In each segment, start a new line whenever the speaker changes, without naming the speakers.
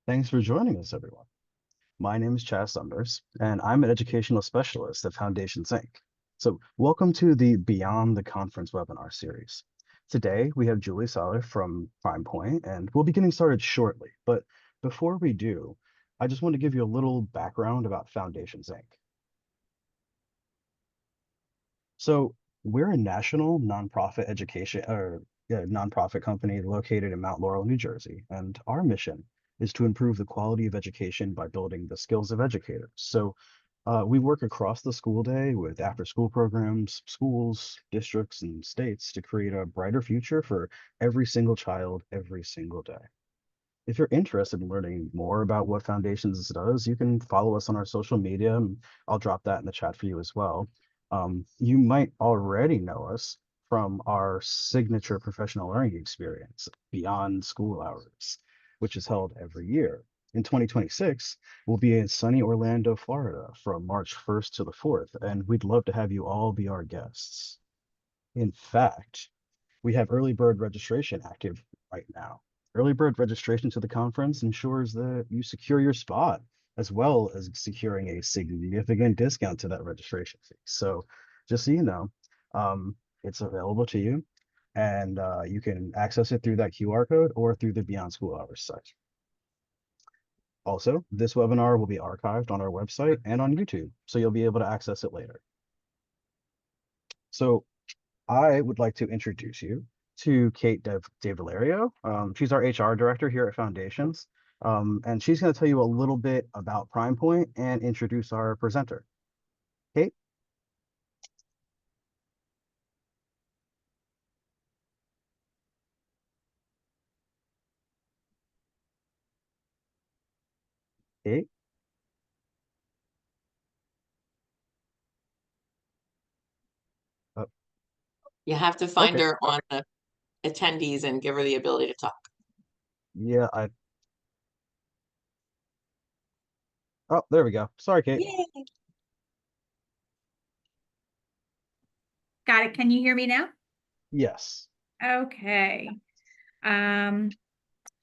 Thanks for joining us, everyone. My name is Chaz Summers, and I'm an educational specialist at Foundations Inc. So, welcome to the Beyond the Conference webinar series. Today, we have Julie Saller from Primepoint, and we'll be getting started shortly. But before we do, I just want to give you a little background about Foundations Inc. So, we're a national nonprofit nonprofit company located in Mount Laurel, New Jersey, and our mission is to improve the quality of education by building the skills of educators. So we work across the school day with after-school programs, schools, districts, and states to create a brighter future for every single child every single day. If you're interested in learning more about what Foundations does, you can follow us on our social media, and I'll drop that in the chat for you as well. You might already know us from our signature professional learning experience, Beyond School Hours, which is held every year. In 2026, we'll be in sunny Orlando, Florida from March 1st to the 4th, and we'd love to have you all be our guests. In fact, we have early bird registration active right now. Early bird registration to the conference ensures that you secure your spot, as well as securing a significant discount to that registration fee. So just so you know, it's available to you, and you can access it through that QR code or through the Beyond School Hours site. Also, this webinar will be archived on our website and on YouTube, so you'll be able to access it later. So I would like to introduce you to Kate DeValerio. She's our HR director here at Foundations, and she's going to tell you a little bit about Primepoint and introduce our presenter. Kate? Kate? Oh,
You have to find
okay.
her on the attendees and give her the ability to talk.
Yeah, oh, there we go. Sorry, Kate.
Yay.
Got it. Can you hear me now?
Yes.
Okay.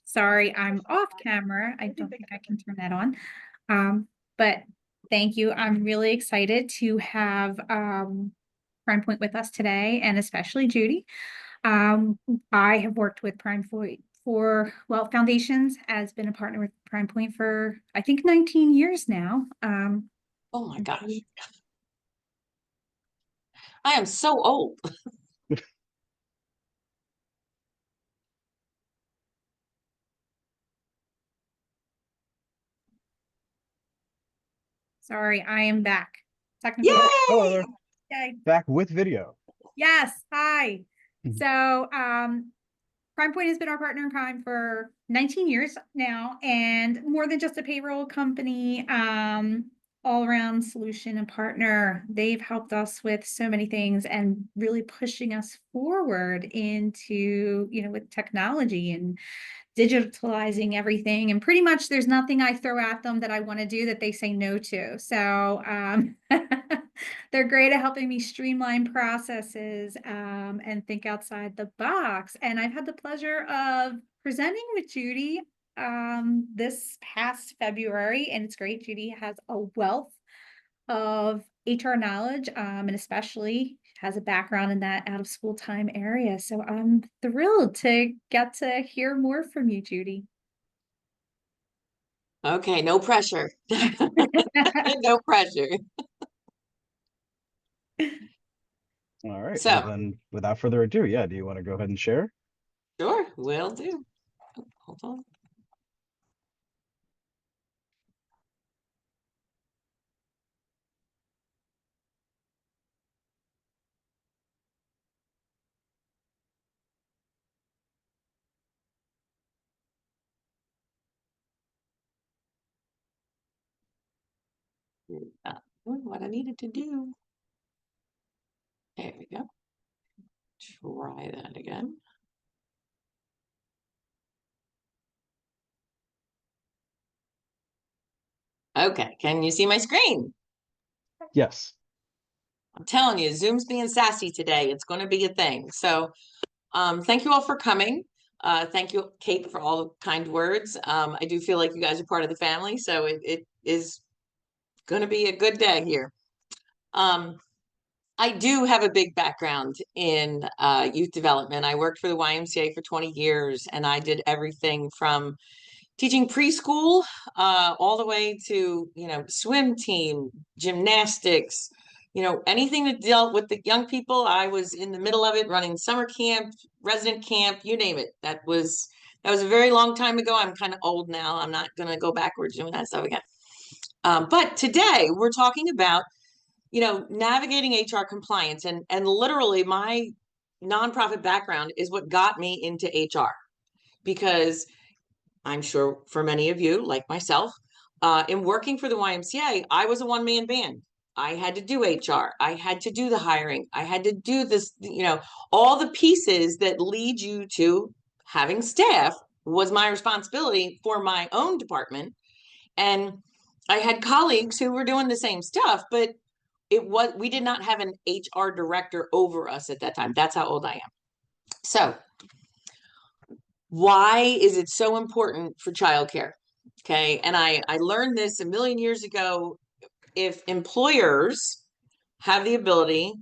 Sorry, I'm off camera. I don't think I can turn that on. But thank you. I'm really excited to have Primepoint with us today, and especially Judy. I have worked with Primepoint for, well, Foundations has been a partner with Primepoint for, I think, 19 years now.
Oh my gosh. I am so old.
Sorry, I am back. Technical.
Yay!
Hello there.
Yay.
Back with video.
Yes. Hi. So, Primepoint has been our partner in crime for 19 years now, and more than just a payroll company, all-around solution and partner. They've helped us with so many things and really pushing us forward into, with technology and digitalizing everything. And pretty much there's nothing I throw at them that I want to do that they say no to. So they're great at helping me streamline processes and think outside the box. And I've had the pleasure of presenting with Judy this past February, and it's great. Judy has a wealth of HR knowledge, and especially has a background in that out of school time area. So I'm thrilled to get to hear more from you, Judy.
Okay, no pressure. No pressure.
All right.
So,
well, then, without further ado, yeah, do you want to go ahead and share?
sure, will do. Oh, hold on. Not doing what I needed to do. There we go. Try that again. Okay, can you see my screen?
Yes.
I'm telling you, Zoom's being sassy today. It's going to be a thing. So thank you all for coming. Thank you, Kate, for all the kind words. I do feel like you guys are part of the family, so it is going to be a good day here. I do have a big background in youth development. I worked for the YMCA for 20 years, and I did everything from teaching preschool all the way to, swim team, gymnastics, anything that dealt with the young people. I was in the middle of it, running summer camp, resident camp, you name it. That was a very long time ago. I'm kind of old now. I'm not going to go backwards doing that stuff again. But today we're talking about, navigating HR compliance, and literally my nonprofit background is what got me into HR, because I'm sure for many of you, like myself, in working for the YMCA, I was a one-man band. I had to do HR. I had to do the hiring. I had to do this, all the pieces that lead you to having staff was my responsibility for my own department. And I had colleagues who were doing the same stuff, but we did not have an HR director over us at that time. That's how old I am. So why is it so important for childcare? Okay. And I learned this a million years ago. If employers have the ability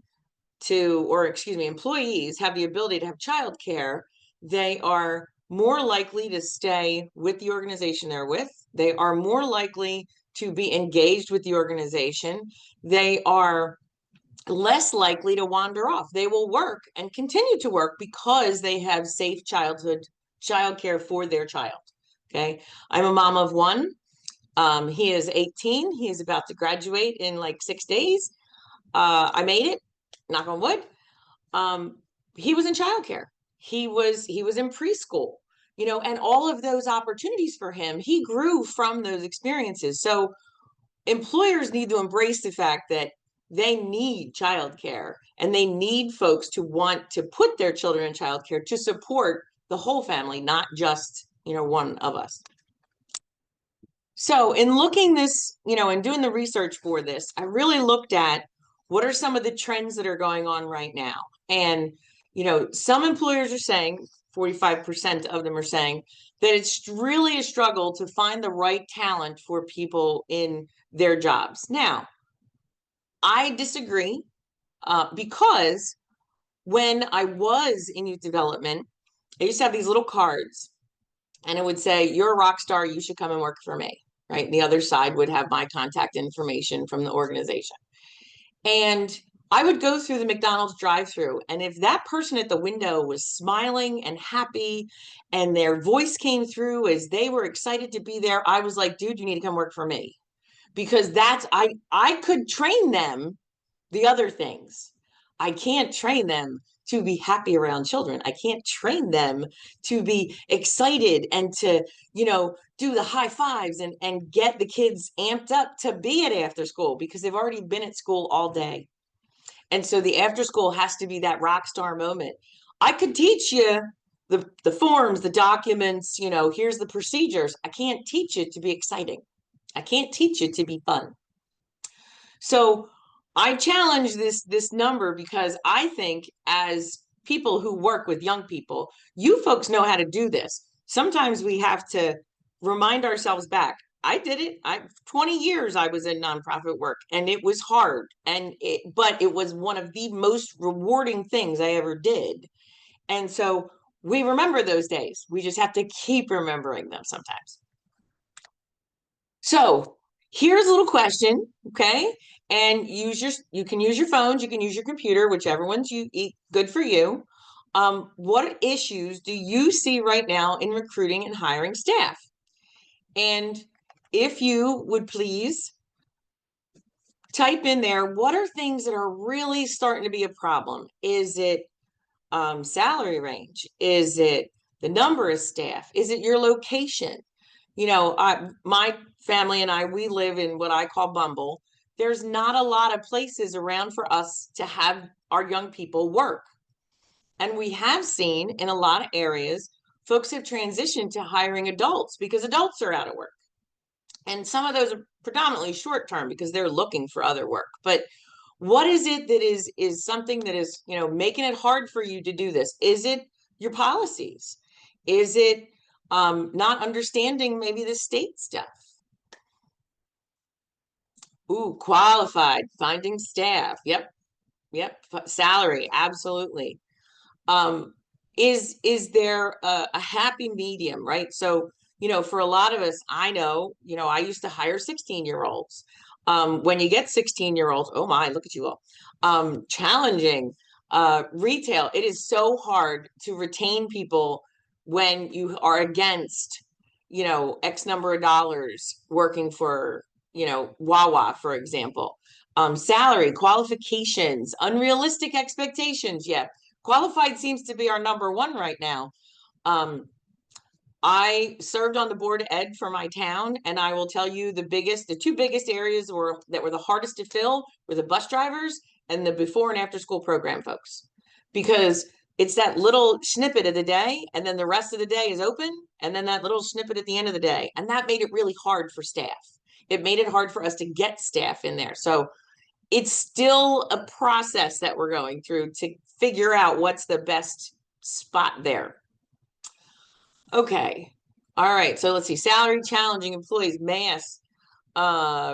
employees have the ability to have childcare, they are more likely to stay with the organization they're with. They are more likely to be engaged with the organization. They are less likely to wander off. They will work and continue to work because they have safe childcare for their child. Okay. I'm a mom of one. He is 18. He is about to graduate in like 6 days. I made it, knock on wood. He was in childcare. He was in preschool, and all of those opportunities for him, he grew from those experiences. So employers need to embrace the fact that they need childcare, and they need folks to want to put their children in childcare to support the whole family, not just, one of us. So in looking this, and doing the research for this, I really looked at what are some of the trends that are going on right now. And, some employers are saying, 45% of them are saying that it's really a struggle to find the right talent for people in their jobs. Now, I disagree because when I was in youth development, I used to have these little cards, and it would say, "You're a rock star, you should come and work for me." Right? And the other side would have my contact information from the organization. And I would go through the McDonald's drive-through, and if that person at the window was smiling and happy and their voice came through as they were excited to be there, I was like, "Dude, you need to come work for me." Because I could train them the other things. I can't train them to be happy around children. I can't train them to be excited and to, do the high fives and get the kids amped up to be at after school, because they've already been at school all day. And so the after school has to be that rock star moment. I could teach you the forms, the documents, here's the procedures. I can't teach you to be exciting. I can't teach you to be fun. So I challenge this number, because I think as people who work with young people, you folks know how to do this. Sometimes we have to remind ourselves back. I did it. 20 years I was in nonprofit work, and it was hard, but it was one of the most rewarding things I ever did. And so we remember those days. We just have to keep remembering them sometimes. So here's a little question, okay? And you can use your phones, you can use your computer, whichever one's good for you. What issues do you see right now in recruiting and hiring staff? And if you would please type in there, what are things that are really starting to be a problem? Is it salary range? Is it the number of staff? Is it your location? My family and I, we live in what I call Bumble. There's not a lot of places around for us to have our young people work. And we have seen in a lot of areas, folks have transitioned to hiring adults because adults are out of work. And some of those are predominantly short-term because they're looking for other work. But what is it that is something that is, making it hard for you to do this? Is it your policies? Is it not understanding maybe the state stuff? Ooh, qualified, finding staff. Yep. Yep. Salary. Absolutely. Um, is there a happy medium, right? So, for a lot of us, I know, I used to hire 16-year-olds. When you get 16-year-olds, oh my, look at you all. Challenging retail. It is so hard to retain people when you are against, X number of dollars working for, Wawa, for example. Salary, qualifications, unrealistic expectations. Yeah. Qualified seems to be our number one right now. I served on the board of ed for my town, and I will tell you the two biggest areas that were the hardest to fill were the bus drivers and the before and after school program folks, because it's that little snippet of the day, and then the rest of the day is open, and then that little snippet at the end of the day, and that made it really hard for staff. It made it hard for us to get staff in there. So it's still a process that we're going through to figure out what's the best spot there. Okay. All right. So let's see. Salary, challenging employees, mass,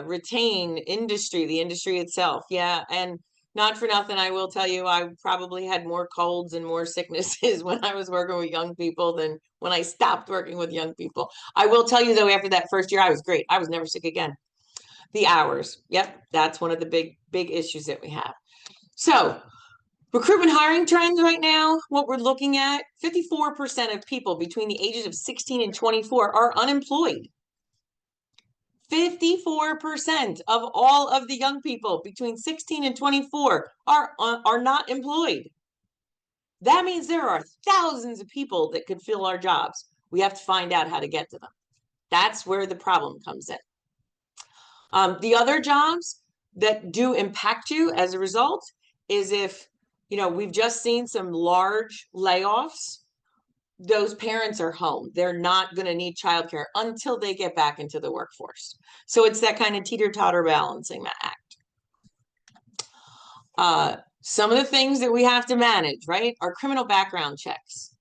retain industry, the industry itself. Yeah. And not for nothing, I will tell you, I probably had more colds and more sicknesses when I was working with young people than when I stopped working with young people. I will tell you though, after that first year, I was great. I was never sick again. The hours. Yep. That's one of the big issues that we have. So recruitment hiring trends right now, what we're looking at, 54% of people between the ages of 16 and 24 are unemployed. 54% of all of the young people between 16 and 24 are not employed. That means there are thousands of people that could fill our jobs. We have to find out how to get to them. That's where the problem comes in. The other jobs that do impact you as a result is if, we've just seen some large layoffs. Those parents are home. They're not going to need childcare until they get back into the workforce. So it's that kind of teeter-totter balancing act. Some of the things that we have to manage, right, are criminal background checks.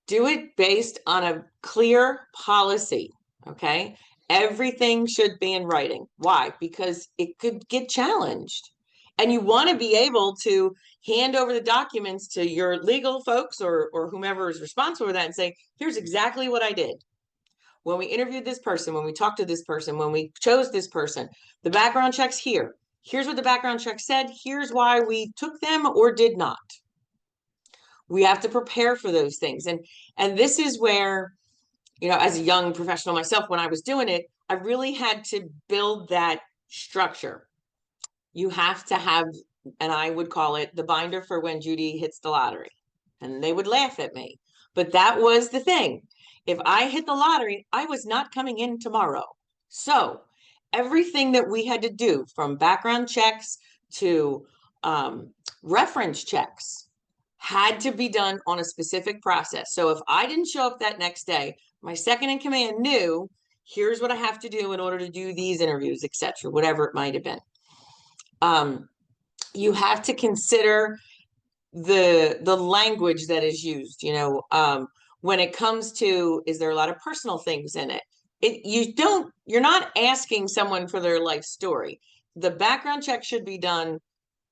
Do it based on a clear policy, okay? Everything should be in writing. Why? Because it could get challenged. And you want to be able to hand over the documents to your legal folks or whomever is responsible for that and say, here's exactly what I did. When we interviewed this person, when we talked to this person, when we chose this person, the background check's here. Here's what the background check said. Here's why we took them or did not. We have to prepare for those things. And this is where, as a young professional myself, when I was doing it, I really had to build that structure. You have to have, and I would call it the binder for when Judy hits the lottery. And they would laugh at me. But that was the thing. If I hit the lottery, I was not coming in tomorrow. So everything that we had to do, from background checks to reference checks, had to be done on a specific process. So if I didn't show up that next day, my second in command knew, here's what I have to do in order to do these interviews, etc., whatever it might have been. You have to consider the language that is used, when it comes to, is there a lot of personal things in it? You're not asking someone for their life story. The background check should be done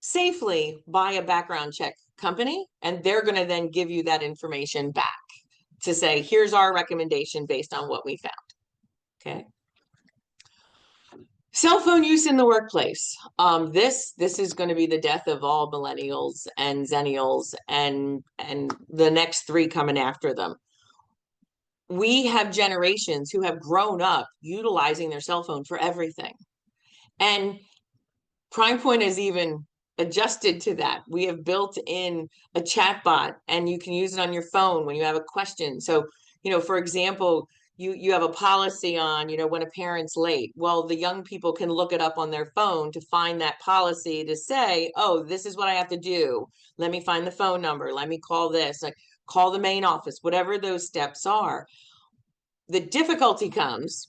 safely by a background check company, and they're going to then give you that information back to say, here's our recommendation based on what we found. Okay. Cell phone use in the workplace. This is going to be the death of all millennials and zennials and the next three coming after them. We have generations who have grown up utilizing their cell phone for everything. And Primepoint has even adjusted to that. We have built in a chat bot, and you can use it on your phone when you have a question. So, for example, you have a policy on, when a parent's late. Well, the young people can look it up on their phone to find that policy to say, oh, this is what I have to do. Let me find the phone number. Let me call this, like call the main office, whatever those steps are. The difficulty comes,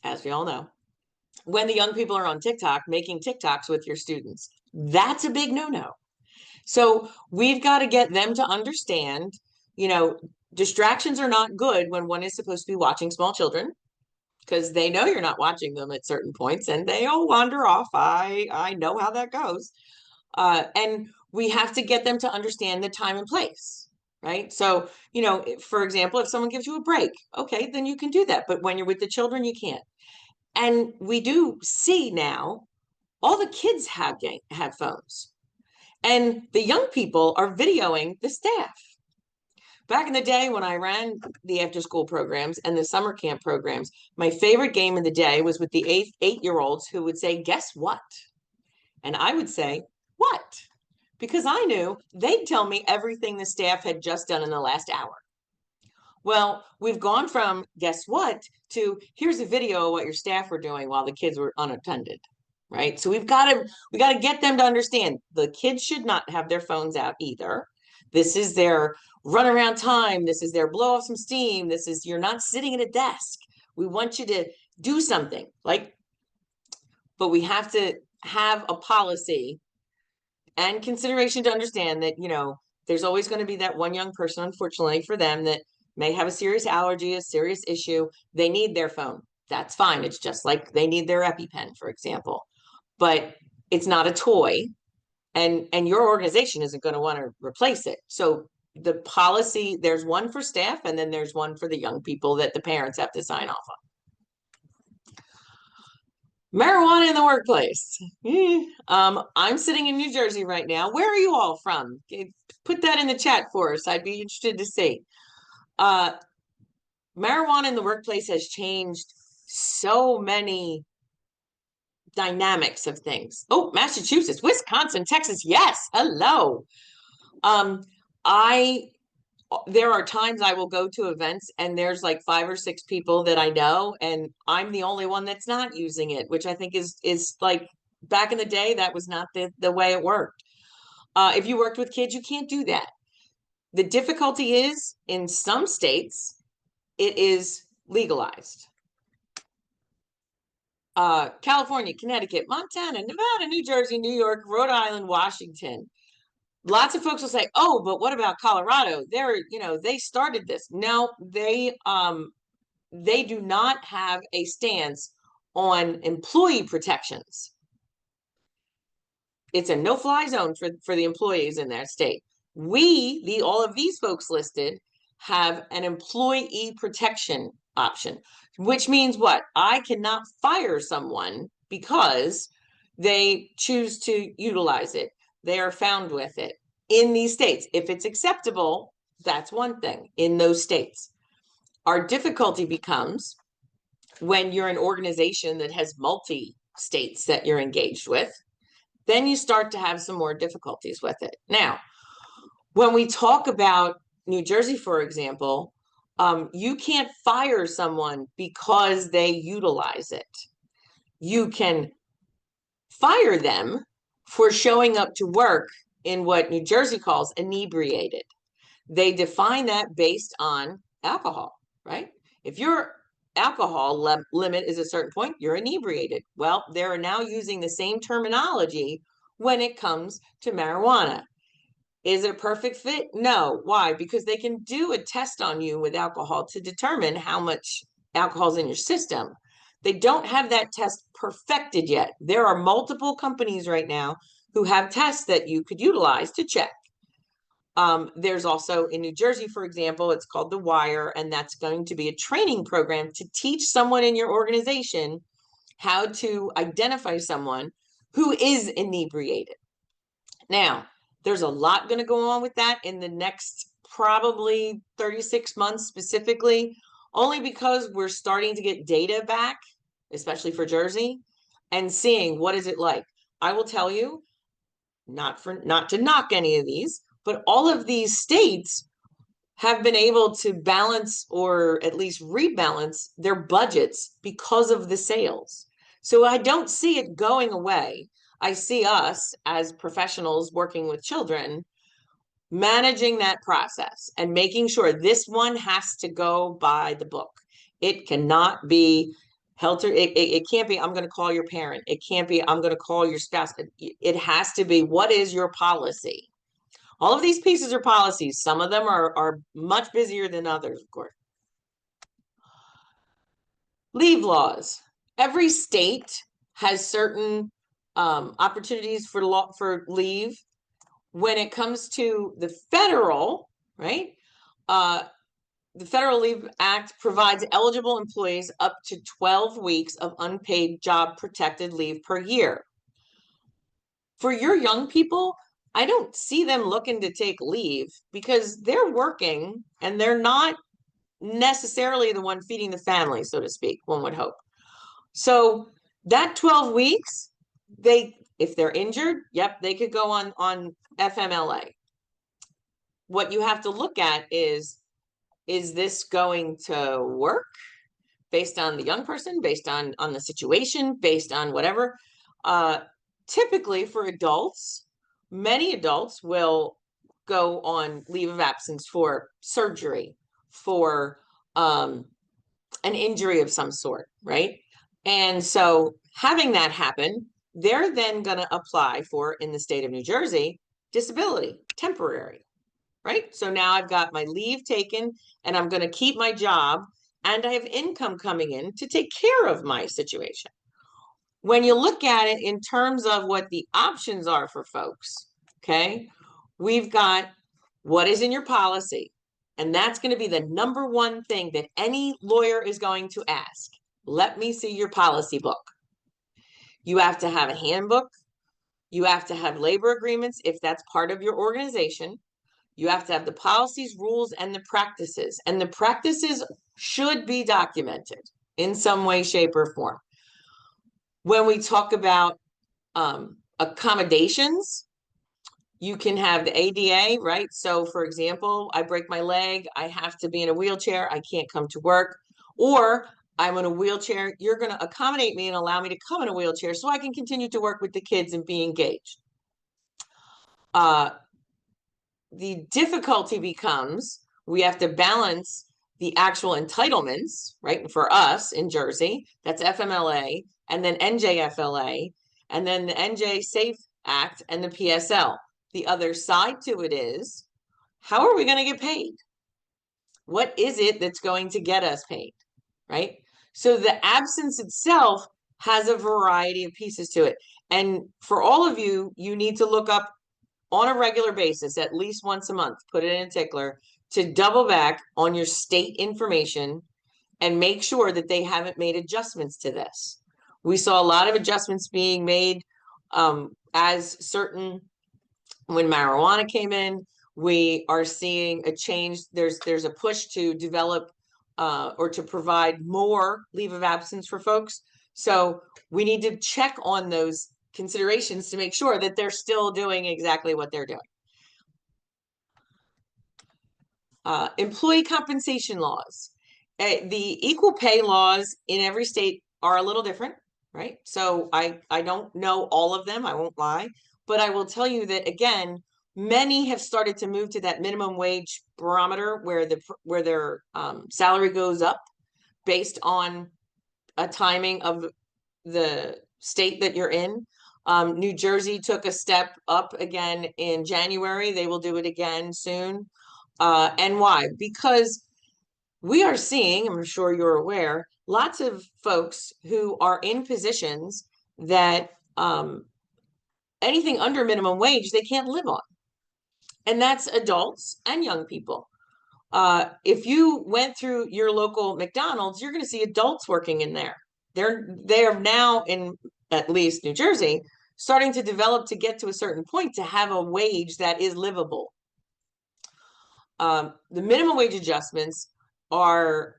as we all know, when the young people are on TikTok making TikToks with your students. That's a big no-no. So we've got to get them to understand, Distractions are not good when one is supposed to be watching small children, because they know you're not watching them at certain points and they all wander off. I know how that goes. And we have to get them to understand the time and place, right? So, you know, for example, if someone gives you a break, okay, then you can do that. But when you're with the children, you can't. And we do see now all the kids have phones, and the young people are videoing the staff. Back in the day when I ran the after school programs and the summer camp programs, my favorite game of the day was with the 8-year-olds who would say, "Guess what?" And I would say, "What?" Because I knew they'd tell me everything the staff had just done in the last hour. Well, we've gone from "guess what" to "here's a video of what your staff were doing while the kids were unattended." Right? So we got to get them to understand the kids should not have their phones out either. This is their run around time. This is their blow off some steam. This is, you're not sitting at a desk. We want you to do something, like, but we have to have a policy and consideration to understand that, you know, there's always going to be that one young person, unfortunately for them, that may have a serious allergy, a serious issue. They need their phone. That's fine. It's just like they need their EpiPen, for example. But it's not a toy, and your organization isn't going to want to replace it. So the policy, there's one for staff, and then there's one for the young people that the parents have to sign off on. Marijuana in the workplace. I'm sitting in New Jersey right now. Where are you all from? Put that in the chat for us. I'd be interested to see. Marijuana in the workplace has changed so many dynamics of things. Oh, Massachusetts, Wisconsin, Texas. Yes. Hello. There are times I will go to events and there's like 5 or 6 people that I know, and I'm the only one that's not using it, which I think is like, back in the day, that was not the way it worked. If you worked with kids, you can't do that. The difficulty is, in some states, it is legalized. California, Connecticut, Montana, Nevada, New Jersey, New York, Rhode Island, Washington. Lots of folks will say, "Oh, but what about Colorado? They started this." No, they do not have a stance on employee protections. It's a no-fly zone for the employees in that state. All of these folks listed have an employee protection option, which means what? I cannot fire someone because they choose to utilize it. They are found with it in these states. If it's acceptable, that's one thing in those states. Our difficulty becomes when you're an organization that has multi-states that you're engaged with, then you start to have some more difficulties with it. Now, when we talk about New Jersey, for example, you can't fire someone because they utilize it. You can fire them for showing up to work in what New Jersey calls inebriated. They define that based on alcohol, right? If your alcohol limit is a certain point, you're inebriated. Well, they're now using the same terminology when it comes to marijuana. Is it a perfect fit? No. Why? Because they can do a test on you with alcohol to determine how much alcohol is in your system. They don't have that test perfected yet. There are multiple companies right now who have tests that you could utilize to check. There's also in New Jersey, for example, it's called The Wire, and that's going to be a training program to teach someone in your organization how to identify someone who is inebriated. Now, there's a lot going to go on with that in the next probably 36 months specifically, only because we're starting to get data back, especially for Jersey, and seeing what is it like. I will tell you, not to knock any of these, but all of these states have been able to balance or at least rebalance their budgets because of the sales. So I don't see it going away. I see us as professionals working with children managing that process and making sure this one has to go by the book. It cannot be helter. It can't be, "I'm going to call your parent." It can't be, "I'm going to call your spouse." It has to be, what is your policy? All of these pieces are policies. Some of them are much busier than others, of course. Leave laws. Every state has certain opportunities for leave. When it comes to the federal, right? The Federal Leave Act provides eligible employees up to 12 weeks of unpaid job protected leave per year. For your young people, I don't see them looking to take leave because they're working and they're not necessarily the one feeding the family, so to speak, one would hope. So that 12 weeks, if they're injured, yep, they could go on FMLA. What you have to look at is this going to work based on the young person, based on the situation, based on whatever? Typically for adults, many adults will go on leave of absence for surgery, for an injury of some sort, right? And so having that happen, they're then going to apply for, in the state of New Jersey, disability, temporary, right? So now I've got my leave taken and I'm going to keep my job and I have income coming in to take care of my situation. When you look at it in terms of what the options are for folks, okay, we've got what is in your policy. And that's going to be the number one thing that any lawyer is going to ask. Let me see your policy book. You have to have a handbook. You have to have labor agreements if that's part of your organization. You have to have the policies, rules, and the practices. And the practices should be documented in some way, shape, or form. When we talk about accommodations, you can have the ADA, right? So for example, I break my leg, I have to be in a wheelchair, I can't come to work, or I'm in a wheelchair, you're going to accommodate me and allow me to come in a wheelchair so I can continue to work with the kids and be engaged. The difficulty becomes we have to balance the actual entitlements, right? For us in Jersey, that's FMLA, and then NJFLA, and then the NJ Safe Act and the PSL. The other side to it is, how are we going to get paid? What is it that's going to get us paid, right? So the absence itself has a variety of pieces to it. And for all of you, you need to look up on a regular basis, at least once a month, put it in a tickler to double back on your state information and make sure that they haven't made adjustments to this. We saw a lot of adjustments being made as certain, when marijuana came in, we are seeing a change. There's a push to develop or to provide more leave of absence for folks. So we need to check on those considerations to make sure that they're still doing exactly what they're doing. Employee compensation laws. The equal pay laws in every state are a little different, right? So I don't know all of them, I won't lie, but I will tell you that, again, many have started to move to that minimum wage barometer where their salary goes up based on a timing of the state that you're in. New Jersey took a step up again in January. They will do it again soon. And why? Because we are seeing, I'm sure you're aware, lots of folks who are in positions that anything under minimum wage, they can't live on. And that's adults and young people. If you went through your local McDonald's, you're going to see adults working in there. They're now, in at least New Jersey, starting to develop to get to a certain point to have a wage that is livable. The minimum wage adjustments are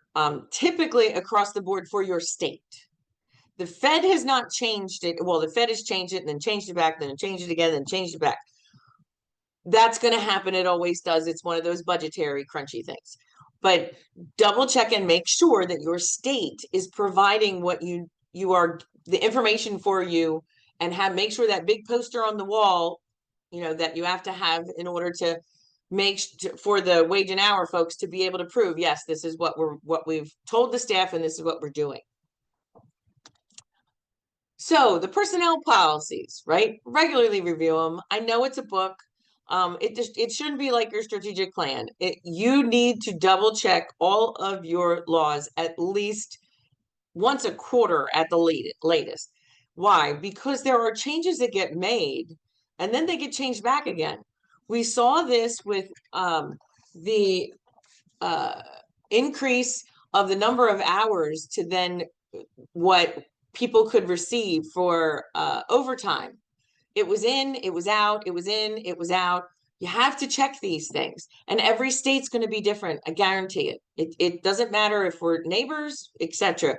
typically across the board for your state. The Fed has not changed it. Well, the Fed has changed it and then changed it back, then changed it again, then changed it back. That's going to happen. It always does. It's one of those budgetary crunchy things. But double check and make sure that your state is providing what you are, the information for you, and make sure that big poster on the wall, that you have to have in order to for the wage and hour folks to be able to prove, yes, this is what we've told the staff and this is what we're doing. So the personnel policies, right? Regularly review them. I know it's a book. It shouldn't be like your strategic plan. You need to double check all of your laws at least once a quarter at the latest. Why? Because there are changes that get made and then they get changed back again. We saw this with the increase of the number of hours to then what people could receive for overtime. It was in, it was out, it was in, it was out. You have to check these things. And every state's going to be different. I guarantee it. It doesn't matter if we're neighbors, etc.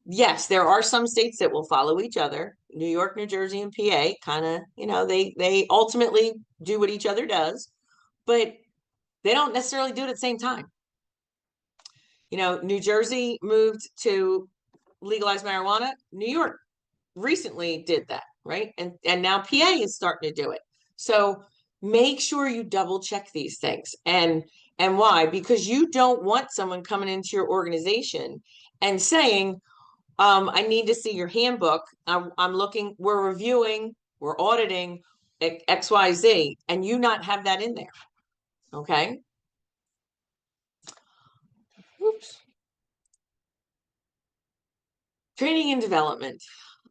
Yes, there are some states that will follow each other. New York, New Jersey, and PA kind of, they ultimately do what each other does, but they don't necessarily do it at the same time. New Jersey moved to legalize marijuana. New York recently did that, right? And now PA is starting to do it. So make sure you double check these things. And why? Because you don't want someone coming into your organization and saying, I need to see your handbook. I'm looking, we're reviewing, we're auditing XYZ, and you not have that in there. Okay. Oops. Training and development.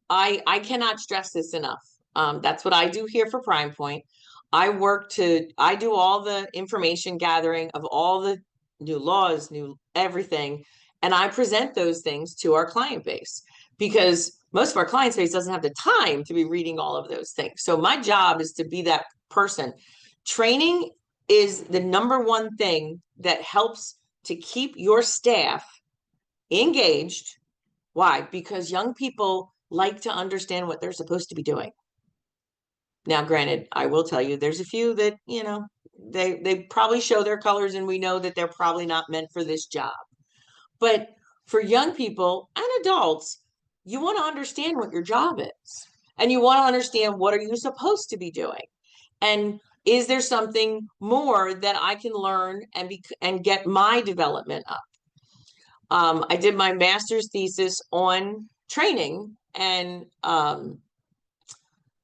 I cannot stress this enough. That's what I do here for Primepoint. I do all the information gathering of all the new laws, new everything, and I present those things to our client base because most of our client base doesn't have the time to be reading all of those things. So my job is to be that person. Training is the number one thing that helps to keep your staff engaged. Why? Because young people like to understand what they're supposed to be doing. Now, granted, I will tell you, there's a few that, they probably show their colors and we know that they're probably not meant for this job. But for young people and adults, you want to understand what your job is. And you want to understand what are you supposed to be doing? And is there something more that I can learn and get my development up? I did my master's thesis on training and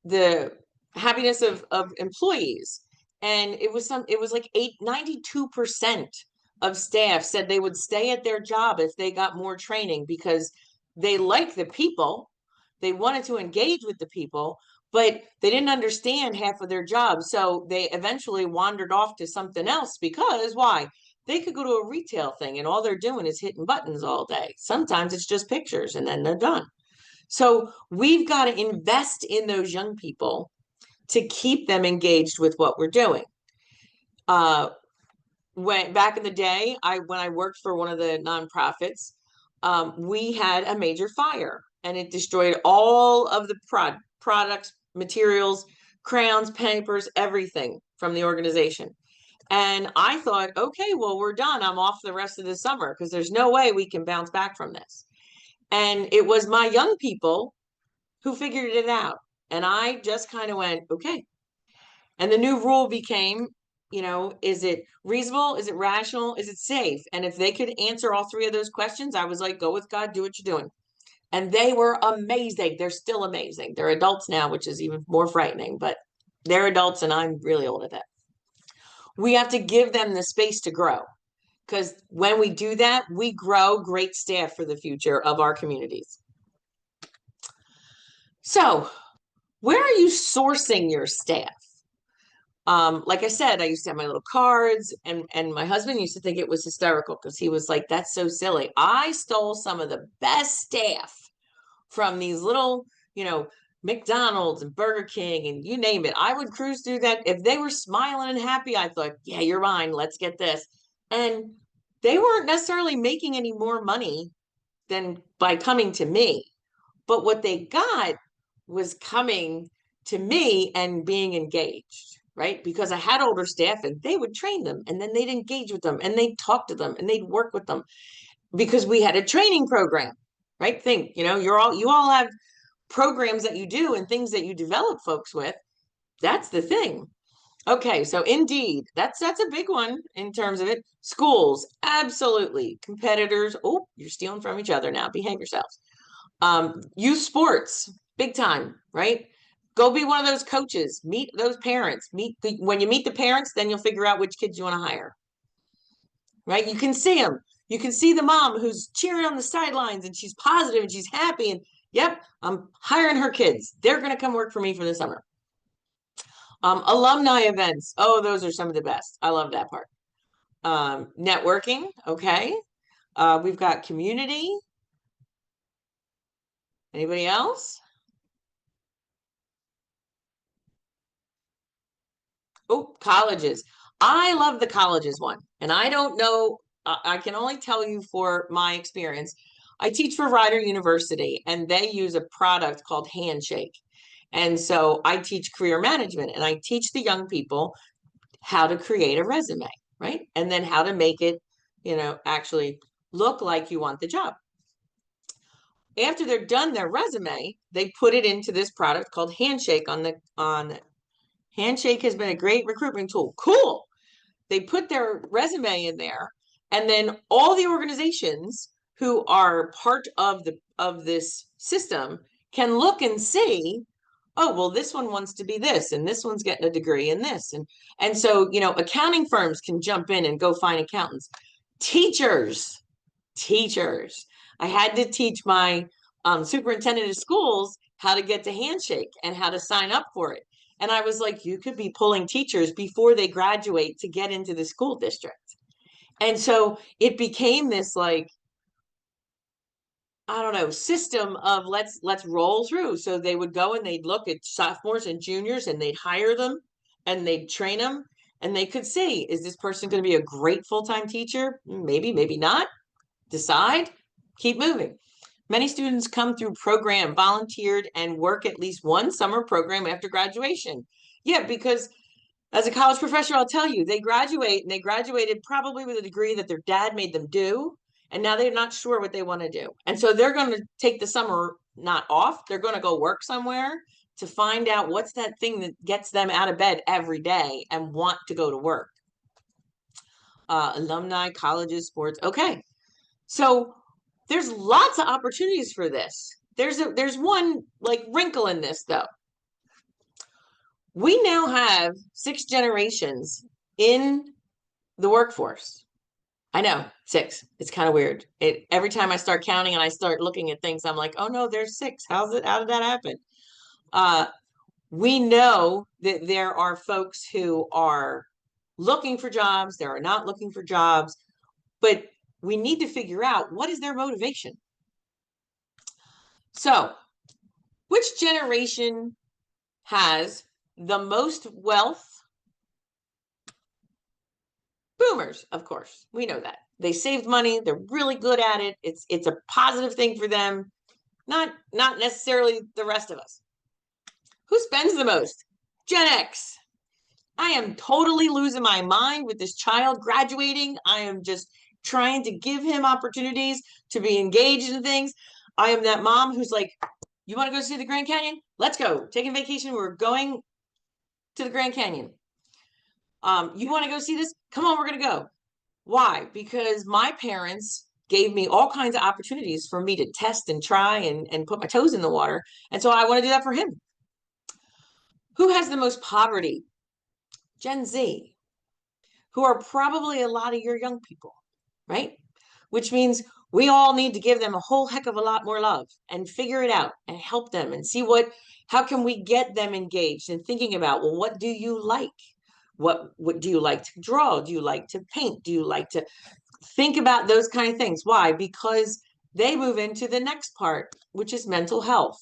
the happiness of employees. And it was like 92% of staff said they would stay at their job if they got more training because they like the people. They wanted to engage with the people, but they didn't understand half of their job. So they eventually wandered off to something else because why? They could go to a retail thing and all they're doing is hitting buttons all day. Sometimes it's just pictures and then they're done. So we've got to invest in those young people to keep them engaged with what we're doing. When back in the day, when I worked for one of the nonprofits, we had a major fire and it destroyed all of the products, materials, crayons, papers, everything from the organization. And I thought, okay, well, we're done. I'm off the rest of the summer because there's no way we can bounce back from this. And it was my young people who figured it out. And I just kind of went, okay. And the new rule became, is it reasonable? Is it rational? Is it safe? And if they could answer all three of those questions, I was like, go with God, do what you're doing. And they were amazing. They're still amazing. They're adults now, which is even more frightening, but they're adults and I'm really old at that. We have to give them the space to grow because when we do that, we grow great staff for the future of our communities. So where are you sourcing your staff? Like I said, I used to have my little cards and my husband used to think it was hysterical because he was like, that's so silly. I stole some of the best staff from these little, McDonald's and Burger King and you name it. I would cruise through that. If they were smiling and happy, I thought, yeah, you're mine. Let's get this. And they weren't necessarily making any more money than by coming to me. But what they got was coming to me and being engaged, right? Because I had older staff and they would train them and then they'd engage with them and they'd talk to them and they'd work with them because we had a training program, right? Think, you all have programs that you do and things that you develop folks with. That's the thing. Okay, so Indeed, that's a big one in terms of it. Schools, absolutely. Competitors, oh, you're stealing from each other now. Behave yourselves. Youth sports, big time, right? Go be one of those coaches, meet those parents, when you meet the parents, then you'll figure out which kids you want to hire, right? You can see them. You can see the mom who's cheering on the sidelines and she's positive and she's happy. And yep, I'm hiring her kids. They're going to come work for me for the summer. Alumni events. Oh, those are some of the best. I love that part. Networking. Okay. We've got community. Anybody else? Oh, colleges. I love the colleges one. And I don't know, I can only tell you for my experience. I teach for Rider University and they use a product called Handshake. And so I teach career management and I teach the young people how to create a resume, right? And then how to make it, actually look like you want the job. After they're done their resume, they put it into this product called Handshake on Handshake has been a great recruitment tool. Cool. They put their resume in there, and then all the organizations who are part of this system can look and see, oh, well, this one wants to be this, and this one's getting a degree in this. And so, accounting firms can jump in and go find accountants. Teachers. I had to teach my superintendent of schools how to get to Handshake and how to sign up for it. And I was like, you could be pulling teachers before they graduate to get into the school district. And so it became this like, I don't know, system of let's roll through. So they would go and they'd look at sophomores and juniors and they'd hire them and they'd train them and they could see, is this person going to be a great full-time teacher? Maybe, maybe not. Decide, keep moving. Many students come through program, volunteered, and work at least one summer program after graduation. Yeah, because as a college professor, I'll tell you, they graduate and they graduated probably with a degree that their dad made them do. And now they're not sure what they want to do. And so they're going to take the summer not off. They're going to go work somewhere to find out what's that thing that gets them out of bed every day and want to go to work. Alumni, colleges, sports. Okay. So there's lots of opportunities for this. There's one like wrinkle in this though. We now have 6 generations in the workforce. I know, 6. It's kind of weird. Every time I start counting and I start looking at things, I'm like, oh no, there's 6. How did that happen? We know that there are folks who are looking for jobs, there are not looking for jobs, but we need to figure out what is their motivation. So, which generation has the most wealth? Boomers, of course. We know that. They saved money. They're really good at it. It's a positive thing for them. Not necessarily the rest of us. Who spends the most? Gen X. I am totally losing my mind with this child graduating. I am just trying to give him opportunities to be engaged in things. I am that mom who's like, you want to go see the Grand Canyon? Let's go. Taking vacation. We're going to the Grand Canyon. You want to go see this? Come on, we're going to go. Why? Because my parents gave me all kinds of opportunities for me to test and try and put my toes in the water. And so I want to do that for him. Who has the most poverty? Gen Z, who are probably a lot of your young people, right? Which means we all need to give them a whole heck of a lot more love and figure it out and help them and see how can we get them engaged and thinking about, well, what do you like? What do you like to draw? Do you like to paint? Do you like to think about those kind of things? Why? Because they move into the next part, which is mental health.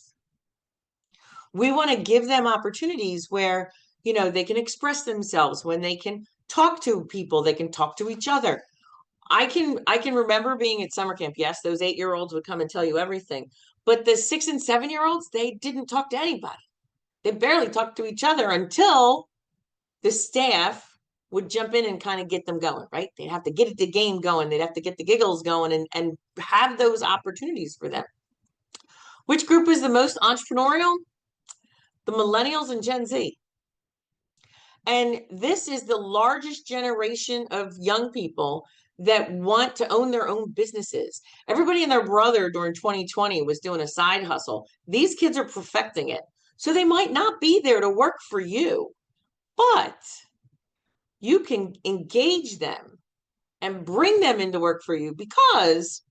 We want to give them opportunities where, they can express themselves, when they can talk to people, they can talk to each other. I can remember being at summer camp. Yes, those 8-year-olds would come and tell you everything, but the 6 and 7-year-olds, they didn't talk to anybody. They barely talked to each other until the staff would jump in and kind of get them going, right? They'd have to get the game going. They'd have to get the giggles going and have those opportunities for them. Which group is the most entrepreneurial? The millennials and Gen Z. And this is the largest generation of young people that want to own their own businesses. Everybody and their brother during 2020 was doing a side hustle. These kids are perfecting it. So they might not be there to work for you, but you can engage them and bring them into work for you because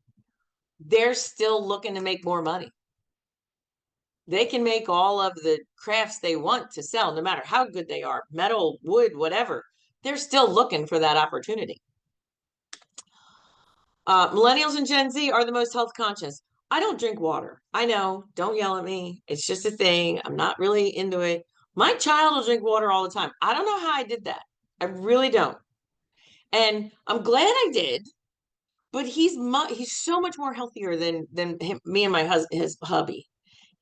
they're still looking to make more money. They can make all of the crafts they want to sell, no matter how good they are, metal, wood, whatever. They're still looking for that opportunity. Millennials and Gen Z are the most health conscious. I don't drink water. I know, don't yell at me. It's just a thing. I'm not really into it. My child will drink water all the time. I don't know how I did that. I really don't. And I'm glad I did, but he's so much more healthier than him, me and his hubby.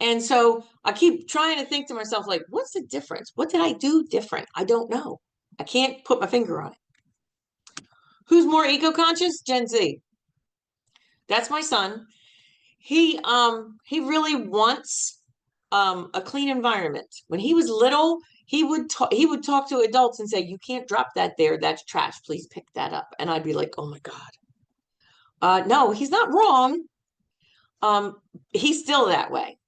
And so I keep trying to think to myself, like, what's the difference? What did I do different? I don't know. I can't put my finger on it. Who's more eco-conscious? Gen Z. That's my son. He really wants a clean environment. When he was little, he would talk to adults and say, "You can't drop that there. That's trash. Please pick that up." And I'd be like, "Oh my God." No, he's not wrong. He's still that way.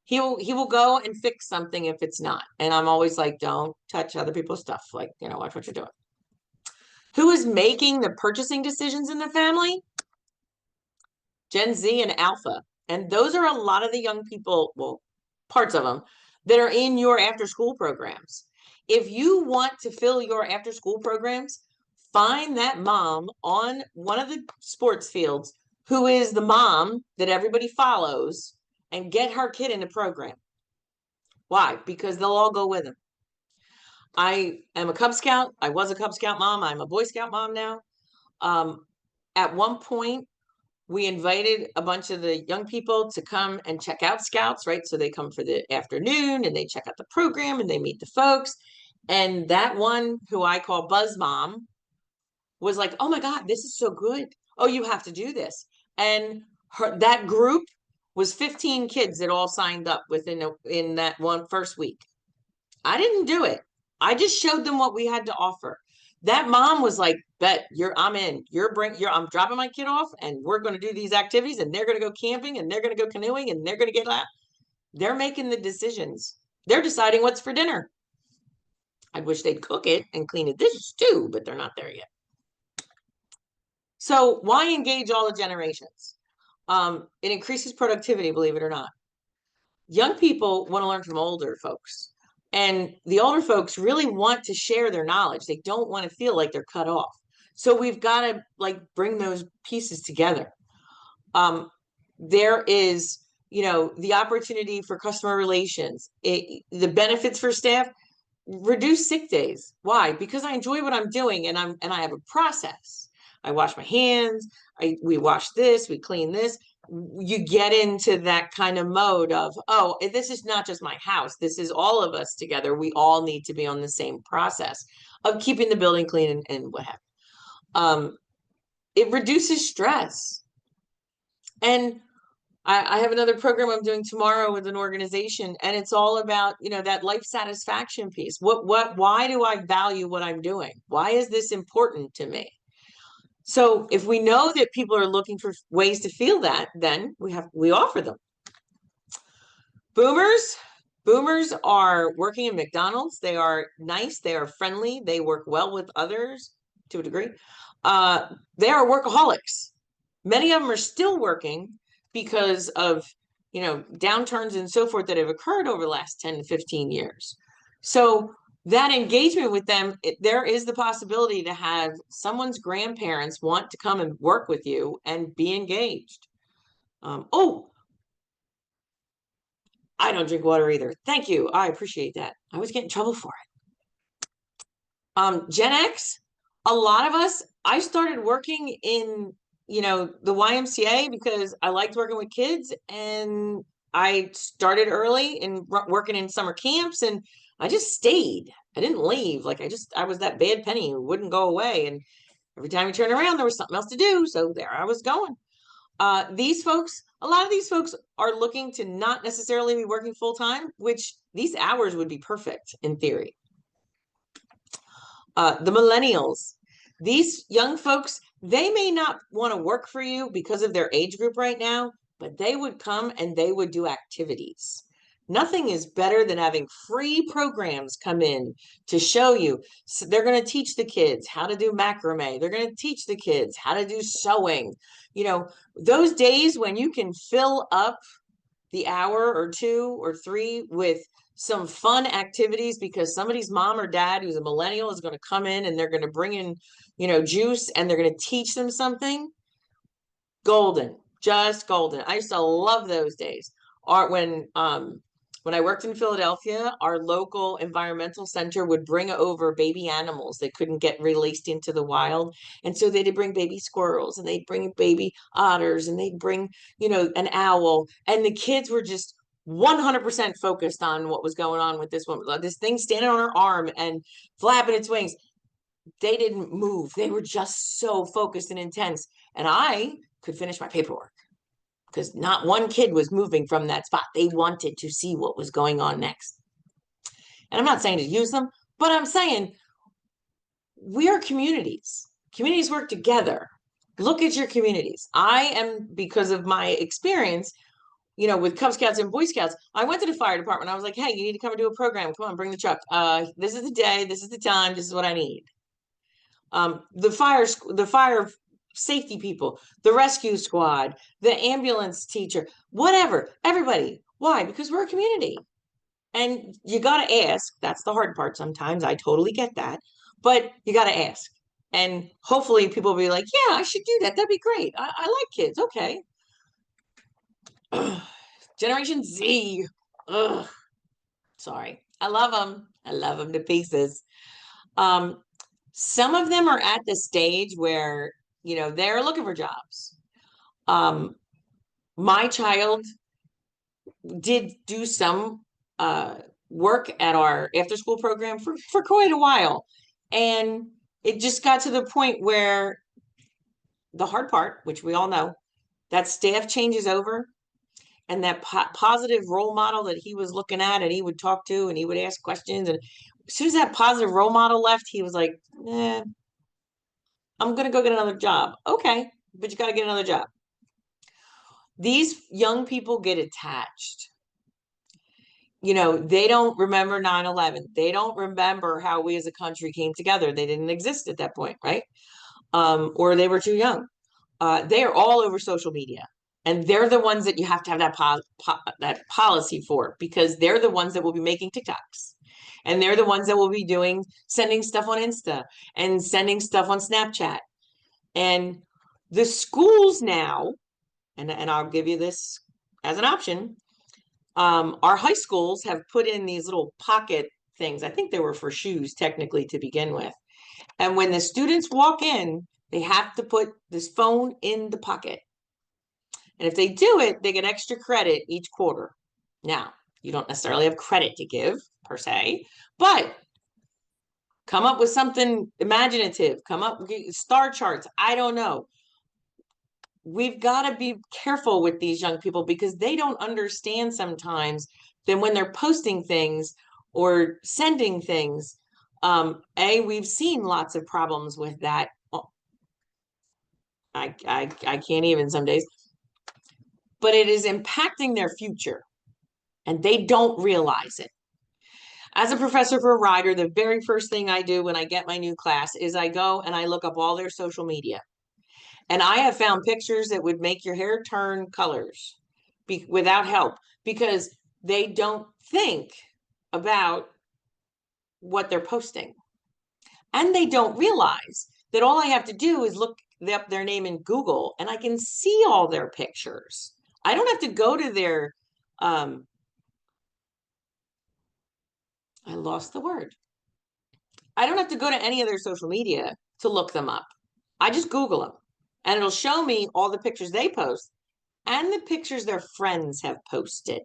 He will go and fix something if it's not. And I'm always like, don't touch other people's stuff. Like, watch what you're doing. Who is making the purchasing decisions in the family? Gen Z and Alpha. And those are a lot of the young people, well, parts of them, that are in your after school programs. If you want to fill your after school programs, find that mom on one of the sports fields who is the mom that everybody follows and get her kid in the program. Why? Because they'll all go with them. I am a Cub Scout. I was a Cub Scout mom. I'm a Boy Scout mom now. At one point, we invited a bunch of the young people to come and check out Scouts, right? So they come for the afternoon and they check out the program and they meet the folks. And that one who I call Buzz Mom was like, "Oh my God, this is so good. Oh, you have to do this." And that group was 15 kids that all signed up in that one first week. I didn't do it. I just showed them what we had to offer. That mom was like, "Bet I'm in. I'm dropping my kid off and we're going to do these activities and they're going to go camping and they're going to go canoeing and they're going to get out." They're making the decisions. They're deciding what's for dinner. I wish they'd cook it and clean the dishes too, but they're not there yet. So why engage all the generations? It increases productivity, believe it or not. Young people want to learn from older folks. And the older folks really want to share their knowledge. They don't want to feel like they're cut off. So we've got to bring those pieces together. There is, the opportunity for customer relations, the benefits for staff, reduce sick days. Why? Because I enjoy what I'm doing and I have a process. I wash my hands. We wash this, we clean this. You get into that kind of mode of, oh, this is not just my house. This is all of us together. We all need to be on the same process of keeping the building clean and what have you. It reduces stress. And I have another program I'm doing tomorrow with an organization, and it's all about, that life satisfaction piece. Why do I value what I'm doing? Why is this important to me? So if we know that people are looking for ways to feel that, then we offer them. Boomers are working in McDonald's. They are nice. They are friendly. They work well with others to a degree. They are workaholics. Many of them are still working because of, downturns and so forth that have occurred over the last 10 to 15 years. So that engagement with them, there is the possibility to have someone's grandparents want to come and work with you and be engaged. Oh, I don't drink water either. Thank you. I appreciate that. I always get in trouble for it. Gen X, a lot of us, I started working in, the YMCA because I liked working with kids, and I started early in working in summer camps, and I just stayed. I didn't leave. I was that bad penny who wouldn't go away. And every time you turn around, there was something else to do. So there I was going. A lot of these folks are looking to not necessarily be working full time, which these hours would be perfect in theory. The millennials, these young folks, they may not want to work for you because of their age group right now, but they would come and they would do activities. Nothing is better than having free programs come in to show you. So they're going to teach the kids how to do macrame. They're going to teach the kids how to do sewing. You know, those days when you can fill up the hour or 2 or 3 with some fun activities because somebody's mom or dad who's a millennial is going to come in and they're going to bring in, you know, juice and they're going to teach them something. Golden, just golden. I used to love those days. Or when I worked in Philadelphia, our local environmental center would bring over baby animals that couldn't get released into the wild. And so they'd bring baby squirrels and they'd bring baby otters and they'd bring, you know, an owl. And the kids were just 100% focused on what was going on with this one, this thing standing on her arm and flapping its wings. They didn't move. They were just so focused and intense. And I could finish my paperwork because not one kid was moving from that spot. They wanted to see what was going on next. And I'm not saying to use them, but I'm saying we are communities. Communities work together. Look at your communities. I am, because of my experience, you know, with Cub Scouts and Boy Scouts, I went to the fire department. I was like, hey, you need to come and do a program. Come on, bring the truck. This is the day. This is the time. This is what I need. The fire safety people, the rescue squad, the ambulance teacher, whatever, everybody. Why? Because we're a community. And you got to ask. That's the hard part sometimes. I totally get that. But you got to ask. And hopefully people will be like, yeah, I should do that. That'd be great. I like kids. Okay. Generation Z. Ugh. Sorry. I love them. I love them to pieces. Some of them are at the stage where, you know, they're looking for jobs. My child did do some work at our after school program for quite a while. And it just got to the point where the hard part, which we all know, that staff changes over and that positive role model that he was looking at and he would talk to and he would ask questions. And as soon as that positive role model left, he was like, I'm going to go get another job. Okay, but you got to get another job. These young people get attached. You know, they don't remember 9/11. They don't remember how we as a country came together. They didn't exist at that point, right? Or they were too young. They are all over social media. And they're the ones that you have to have that policy for, because they're the ones that will be making TikToks. And they're the ones that will be sending stuff on Insta and sending stuff on Snapchat. And the schools now, and I'll give you this as an option, our high schools have put in these little pocket things. I think they were for shoes technically to begin with. And when the students walk in, they have to put this phone in the pocket. And if they do it, they get extra credit each quarter. Now, you don't necessarily have credit to give per se, but come up with something imaginative, come up with star charts. I don't know. We've got to be careful with these young people because they don't understand sometimes that when they're posting things or sending things, we've seen lots of problems with that. I can't even some days, but it is impacting their future and they don't realize it. As a professor for a Rider, the very first thing I do when I get my new class is I go and I look up all their social media. And I have found pictures that would make your hair turn colors without help because they don't think about what they're posting. And they don't realize that all I have to do is look up their name in Google and I can see all their pictures. I don't have to go to their, I lost the word. I don't have to go to any of their social media to look them up. I just Google them. And it'll show me all the pictures they post and the pictures their friends have posted.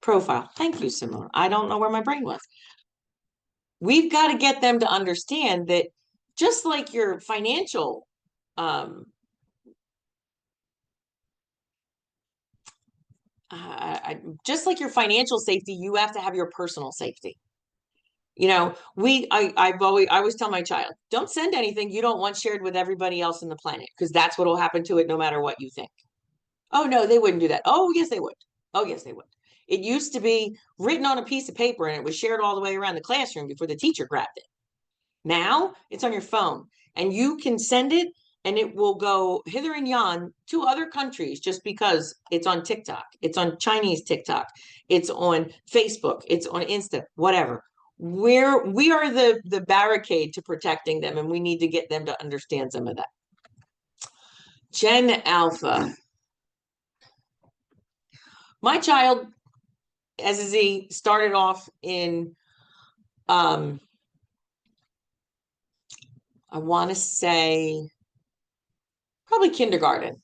Profile. Thank you, Simone. I don't know where my brain was. We've got to get them to understand that just like your financial just like your financial safety, you have to have your personal safety. You know, I always tell my child, don't send anything you don't want shared with everybody else on the planet, because that's what will happen to it no matter what you think. Oh, no, they wouldn't do that. Oh, yes, they would. Oh, yes, they would. It used to be written on a piece of paper and it was shared all the way around the classroom before the teacher grabbed it. Now it's on your phone and you can send it and it will go hither and yon to other countries just because it's on TikTok. It's on Chinese TikTok. It's on Facebook. It's on Insta, whatever. We are the barricade to protecting them, and we need to get them to understand some of that. Gen Alpha. My child, as a Z, started off in, I want to say, probably kindergarten,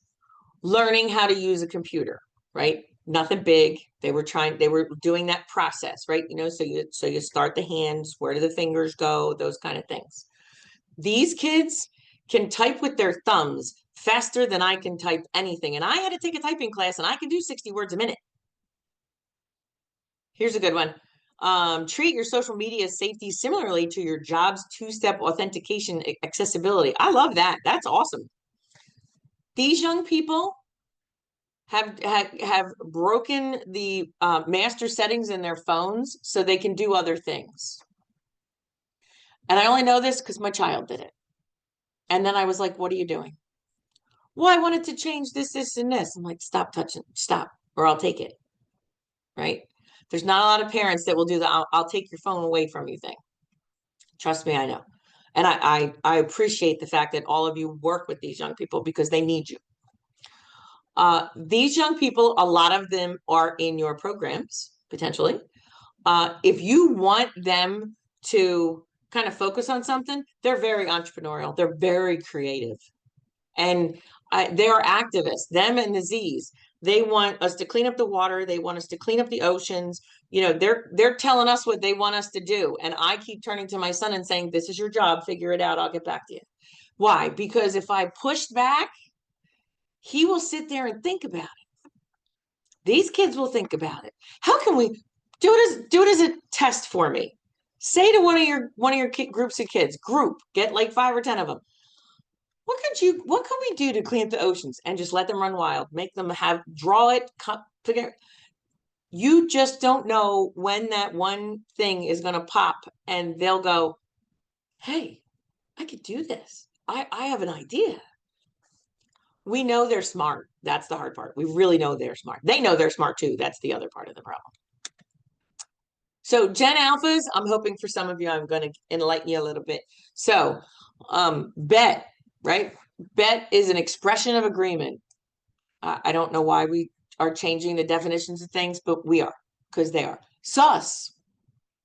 learning how to use a computer, right? Nothing big. They were doing that process, right? So you start the hands, where do the fingers go? Those kind of things. These kids can type with their thumbs faster than I can type anything. And I had to take a typing class and I can do 60 words a minute. Here's a good one. Treat your social media safety similarly to your job's two-step authentication accessibility. I love that. That's awesome. These young people have broken the master settings in their phones so they can do other things. And I only know this because my child did it. And then I was like, what are you doing? Well, I wanted to change this, this, and this. I'm like, stop touching, stop, or I'll take it. Right? There's not a lot of parents that will do the I'll take your phone away from you thing. Trust me, I know. And I appreciate the fact that all of you work with these young people because they need you. These young people, a lot of them are in your programs, potentially. If you want them to kind of focus on something, they're very entrepreneurial. They're very creative. And they are activists, them and the Z's. They want us to clean up the water. They want us to clean up the oceans. They're telling us what they want us to do. And I keep turning to my son and saying, this is your job. Figure it out. I'll get back to you. Why? Because if I push back, he will sit there and think about it. These kids will think about it. How can we do it as a test for me? Say to one of your groups of kids, get like 5 or 10 of them. What can we do to clean up the oceans? And just let them run wild, make them draw it, figure. You just don't know when that one thing is going to pop and they'll go, hey, I could do this. I have an idea. We know they're smart. That's the hard part. We really know they're smart. They know they're smart too. That's the other part of the problem. So Gen Alphas, I'm hoping for some of you, I'm going to enlighten you a little bit. So bet, right? Bet is an expression of agreement. I don't know why we are changing the definitions of things, but we are, because they are. Sus,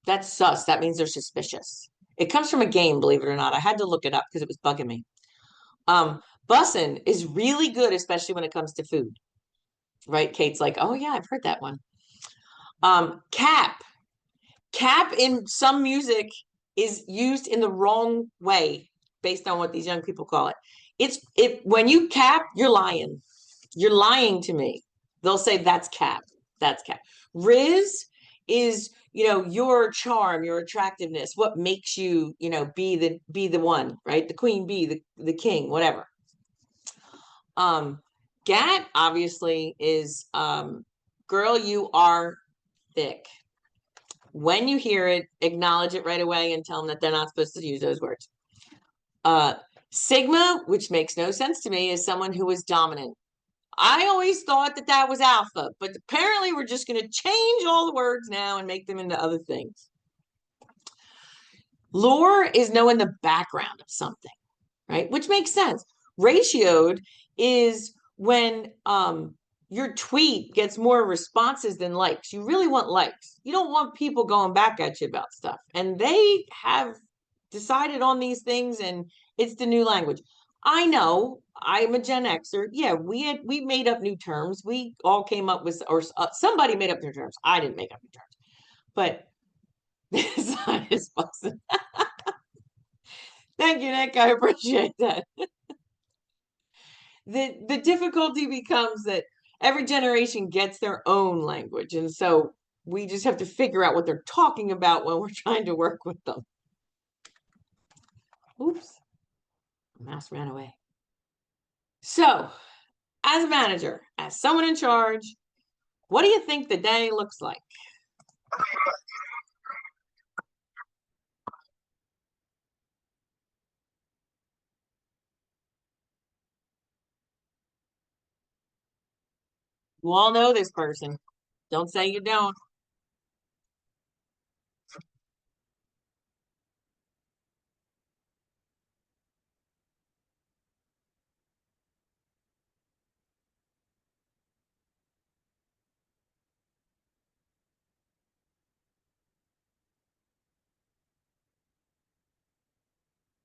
that's sus. That means they're suspicious. It comes from a game, believe it or not. I had to look it up because it was bugging me. Bussin' is really good, especially when it comes to food. Right? Kate's like, oh yeah, I've heard that one. Cap in some music is used in the wrong way based on what these young people call it. When you cap, you're lying. You're lying to me. They'll say that's cap. That's cap. Riz is, your charm, your attractiveness, what makes you, be the one, right? The queen bee, the king, whatever. Gat obviously is girl, you are thick. When you hear it, acknowledge it right away and tell them that they're not supposed to use those words. Sigma, which makes no sense to me, is someone who is dominant. I always thought that was alpha, but apparently we're just going to change all the words now and make them into other things. Lore is knowing the background of something, right? Which makes sense. Ratioed is when your tweet gets more responses than likes. You really want likes. You don't want people going back at you about stuff. And they have decided on these things, and it's the new language. I know I'm a Gen Xer. Yeah, we made up new terms. We all came up with, or somebody made up new terms. I didn't make up new terms. But this is awesome. Thank you, Nick. I appreciate that. The difficulty becomes that every generation gets their own language. And so we just have to figure out what they're talking about when we're trying to work with them. Oops. Mouse ran away. So as a manager, as someone in charge, What do you think the day looks like? You all know this person. Don't say you don't.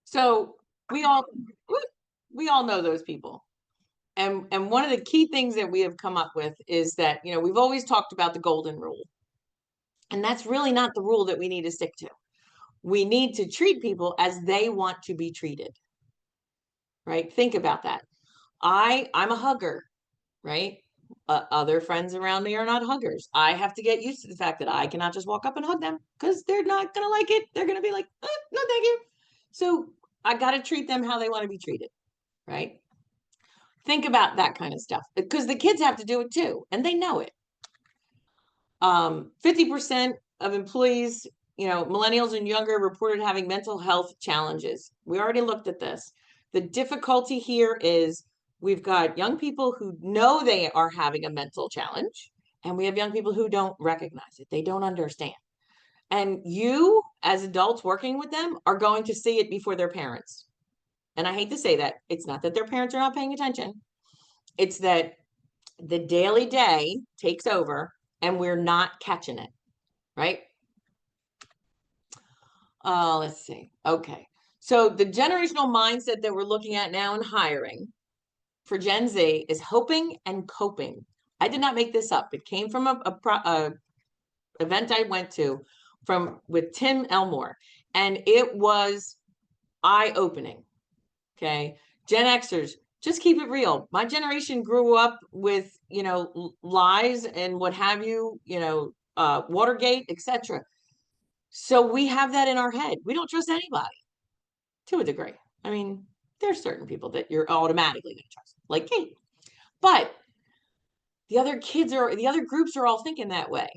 So we all we all know those people. And one of the key things that we have come up with is that, we've always talked about the golden rule. And that's really not the rule that we need to stick to. We need to treat people as they want to be treated. Right? Think about that. I'm a hugger, right? Other friends around me are not huggers. I have to get used to the fact that I cannot just walk up and hug them because they're not going to like it. They're going to be like, no, thank you. So I got to treat them how they want to be treated, right? Think about that kind of stuff because the kids have to do it too, and they know it. 50% of employees, millennials and younger reported having mental health challenges. We already looked at this. The difficulty here is we've got young people who know they are having a mental challenge, and we have young people who don't recognize it. They don't understand. And you, as adults working with them, are going to see it before their parents. And I hate to say that. It's not that their parents are not paying attention. It's that the daily day takes over and we're not catching it, right? Let's see. Okay. So the generational mindset that we're looking at now in hiring for Gen Z is hoping and coping. I did not make this up. It came from a event I went to with Tim Elmore, and it was eye-opening. Okay. Gen Xers, just keep it real. My generation grew up with, lies and what have you, Watergate, etc. So we have that in our head. We don't trust anybody to a degree. I mean, there's certain people that you're automatically going to trust, like Kate. But the other groups are all thinking that way.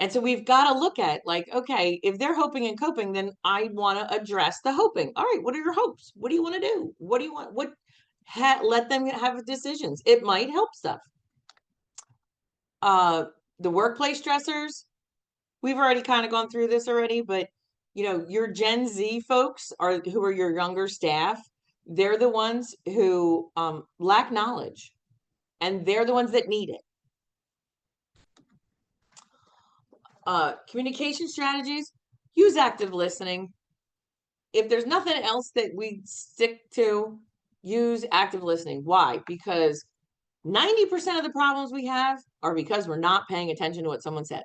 And so we've got to look at like, okay, if they're hoping and coping, then I want to address the hoping. All right, what are your hopes? What do you want to do? What do you want? Let them have decisions. It might help stuff. The workplace stressors, we've already kind of gone through this already, but your Gen Z folks who are your younger staff. They're the ones who lack knowledge, and they're the ones that need it. Communication strategies, use active listening. If there's nothing else that we stick to, use active listening. Why? Because 90% of the problems we have are because we're not paying attention to what someone said.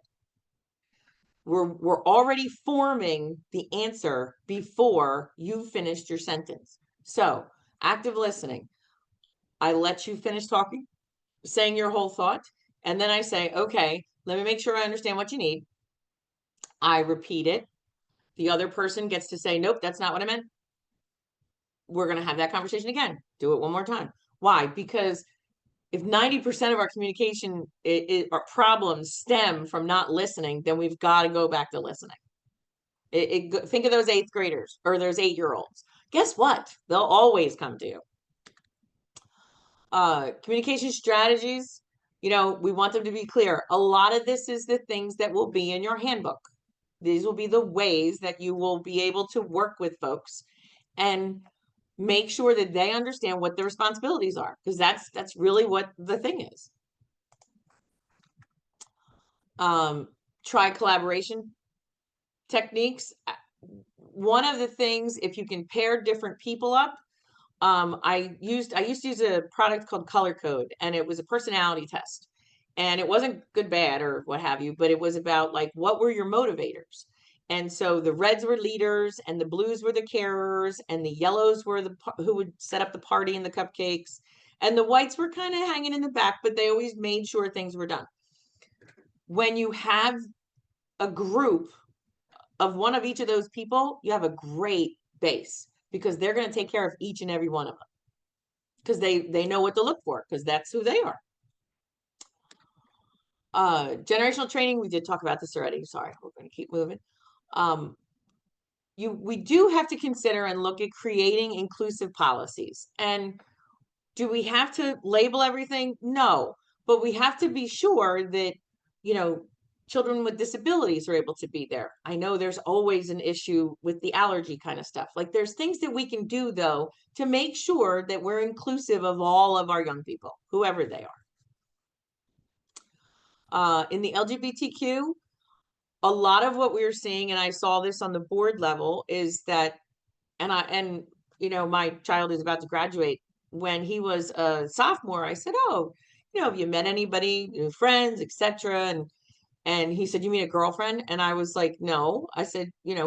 We're already forming the answer before you've finished your sentence. So active listening. I let you finish talking, saying your whole thought, and then I say, okay, let me make sure I understand what you need. I repeat it. The other person gets to say, nope, that's not what I meant. We're going to have that conversation again. Do it one more time. Why? Because if 90% of our communication our problems stem from not listening, then we've got to go back to listening. Think of those 8th graders or those 8-year-olds. Guess what? They'll always come to you. Communication strategies, we want them to be clear. A lot of this is the things that will be in your handbook. These will be the ways that you will be able to work with folks and make sure that they understand what the responsibilities are, because that's really what the thing is. Try collaboration techniques. One of the things, if you can pair different people up, I used to use a product called Color Code, and it was a personality test. And it wasn't good, bad, or what have you, but it was about like, what were your motivators? And so the reds were leaders, and the blues were the carers, and the yellows were who would set up the party and the cupcakes, and the whites were kind of hanging in the back, but they always made sure things were done. When you have a group of one of each of those people, you have a great base because they're going to take care of each and every one of them because they know what to look for because that's who they are. Generational training, we did talk about this already. Sorry, we're going to keep moving. We do have to consider and look at creating inclusive policies. And do we have to label everything? No, but we have to be sure that, children with disabilities are able to be there. I know there's always an issue with the allergy kind of stuff. Like, there's things that we can do, though, to make sure that we're inclusive of all of our young people, whoever they are. In the LGBTQ, a lot of what we were seeing, and I saw this on the board level, is that, my child is about to graduate. When he was a sophomore, I said, "Oh, have you met anybody, friends, etc.?" And he said, "You mean a girlfriend?" And I was like, "No." I said, we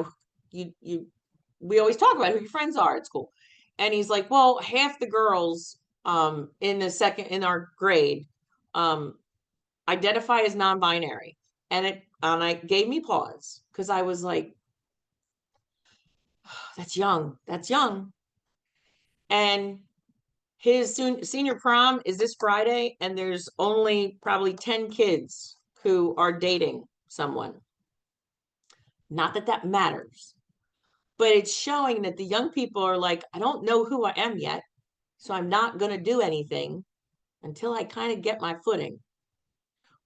always talk about who your friends are at school. And he's like, "Well, half the girls in our grade identify as non-binary." And I gave me pause, because I was like, oh, that's young. That's young. And his senior prom is this Friday, and there's only probably 10 kids who are dating someone. Not that that matters, but it's showing that the young people are like, I don't know who I am yet, so I'm not going to do anything until I kind of get my footing,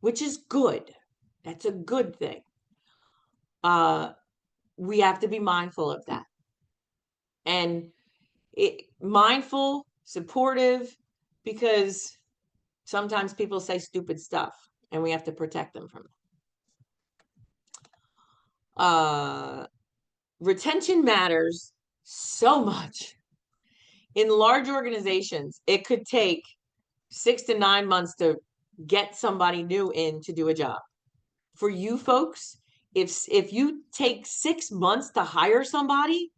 which is good. That's a good thing. We have to be mindful of that. And mindful, supportive, because sometimes people say stupid stuff and we have to protect them from it. Retention matters so much. In large organizations, it could take 6 to 9 months to get somebody new in to do a job. For you folks, if you take 6 months to hire somebody,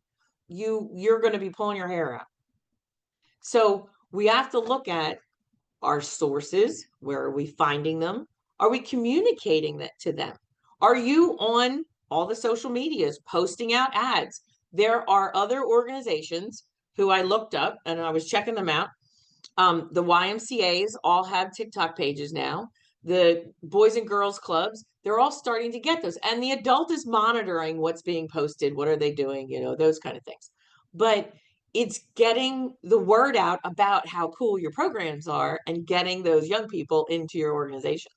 you're going to be pulling your hair out. So we have to look at our sources. Where are we finding them? Are we communicating that to them? Are you on all the social medias posting out ads? There are other organizations who I looked up and I was checking them out. The YMCAs all have TikTok pages now. The Boys and Girls Clubs, they're all starting to get those. And the adult is monitoring what's being posted. What are they doing? Those kind of things. But it's getting the word out about how cool your programs are and getting those young people into your organizations.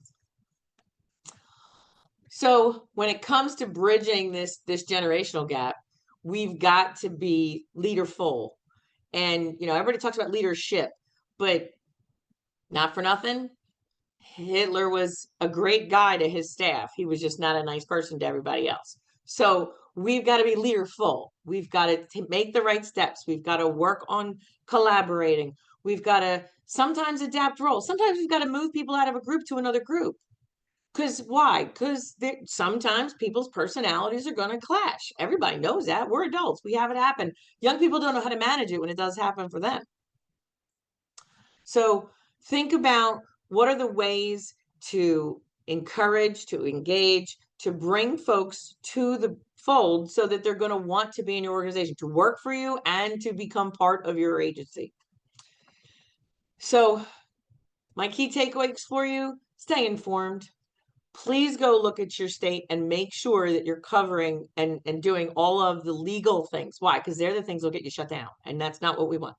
So when it comes to bridging this generational gap, we've got to be leaderful. And, everybody talks about leadership, but not for nothing, Hitler was a great guy to his staff. He was just not a nice person to everybody else. So we've got to be leaderful. We've got to make the right steps. We've got to work on collaborating. We've got to sometimes adapt roles. Sometimes we've got to move people out of a group to another group. Because why? Because sometimes people's personalities are going to clash. Everybody knows that. We're adults. We have it happen. Young people don't know how to manage it when it does happen for them. So think about, what are the ways to encourage, to engage, to bring folks to the fold so that they're going to want to be in your organization, to work for you, and to become part of your agency. So my key takeaways for you: stay informed. Please go look at your state and make sure that you're covering and doing all of the legal things. Why? Because they're the things that will get you shut down, and that's not what we want.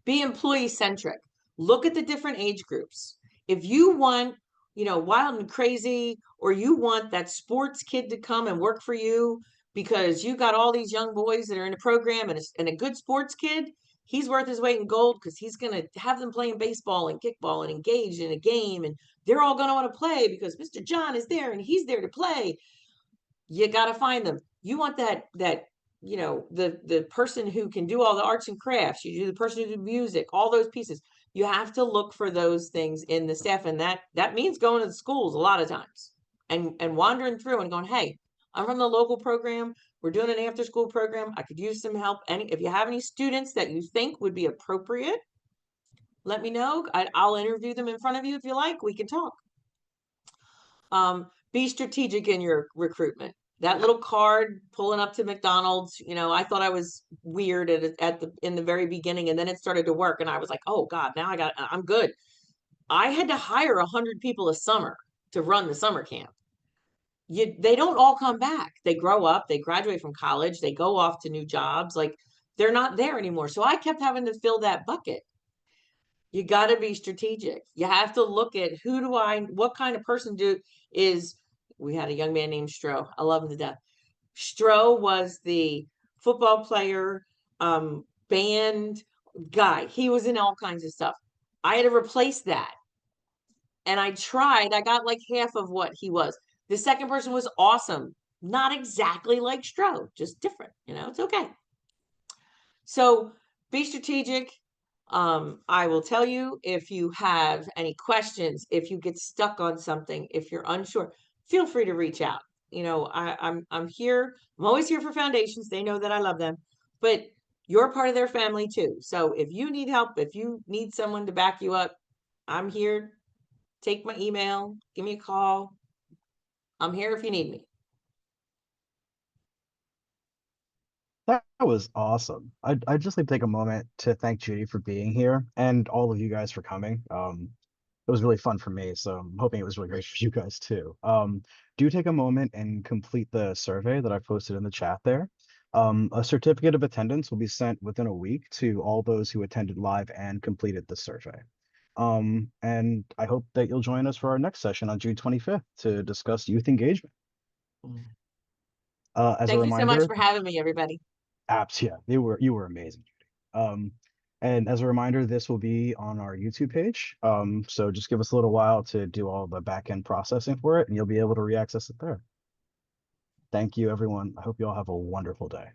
Be employee centric. Look at the different age groups. If you want, wild and crazy, or you want that sports kid to come and work for you because you got all these young boys that are in a program, and a good sports kid, he's worth his weight in gold, because he's going to have them playing baseball and kickball and engaged in a game, and they're all going to want to play because Mr. John is there and he's there to play. You got to find them. You want that the person who can do all the arts and crafts. You do the person who do music, all those pieces. You have to look for those things in the staff, and that means going to the schools a lot of times and wandering through and going, hey, I'm from the local program. We're doing an after school program. I could use some help. And if you have any students that you think would be appropriate, let me know. I'll interview them in front of you if you like. We can talk. Be strategic in your recruitment. That little card pulling up to McDonald's, I thought I was weird in the very beginning, and then it started to work, and I was like, oh God, now I'm good. I had to hire 100 people a summer to run the summer camp. They don't all come back. They grow up, they graduate from college, they go off to new jobs. Like they're not there anymore. So I kept having to fill that bucket. You got to be strategic. You have to look at what kind of person we had a young man named Stroh. I love him to death. Stroh was the football player, band guy. He was in all kinds of stuff. I had to replace that. And I got like half of what he was. The second person was awesome. Not exactly like Stroh, just different. It's okay. So be strategic. I will tell you if you have any questions, if you get stuck on something, if you're unsure, feel free to reach out. I'm here. I'm always here for foundations. They know that I love them, but you're part of their family too. So if you need help, if you need someone to back you up, I'm here. Take my email, give me a call. I'm here if you need me.
That was awesome. I'd just like to take a moment to thank Judy for being here and all of you guys for coming. It was really fun for me, so I'm hoping it was really great for you guys too. Do take a moment and complete the survey that I posted in the chat there. A certificate of attendance will be sent within a week to all those who attended live and completed the survey. And I hope that you'll join us for our next session on June 25th to discuss youth engagement. As a
Thank you so much
reminder,
for having me, everybody.
apps, yeah, you were amazing, Judy. And as a reminder, this will be on our YouTube page. So just give us a little while to do all the back end processing for it, and you'll be able to reaccess it there. Thank you, everyone. I hope you all have a wonderful day.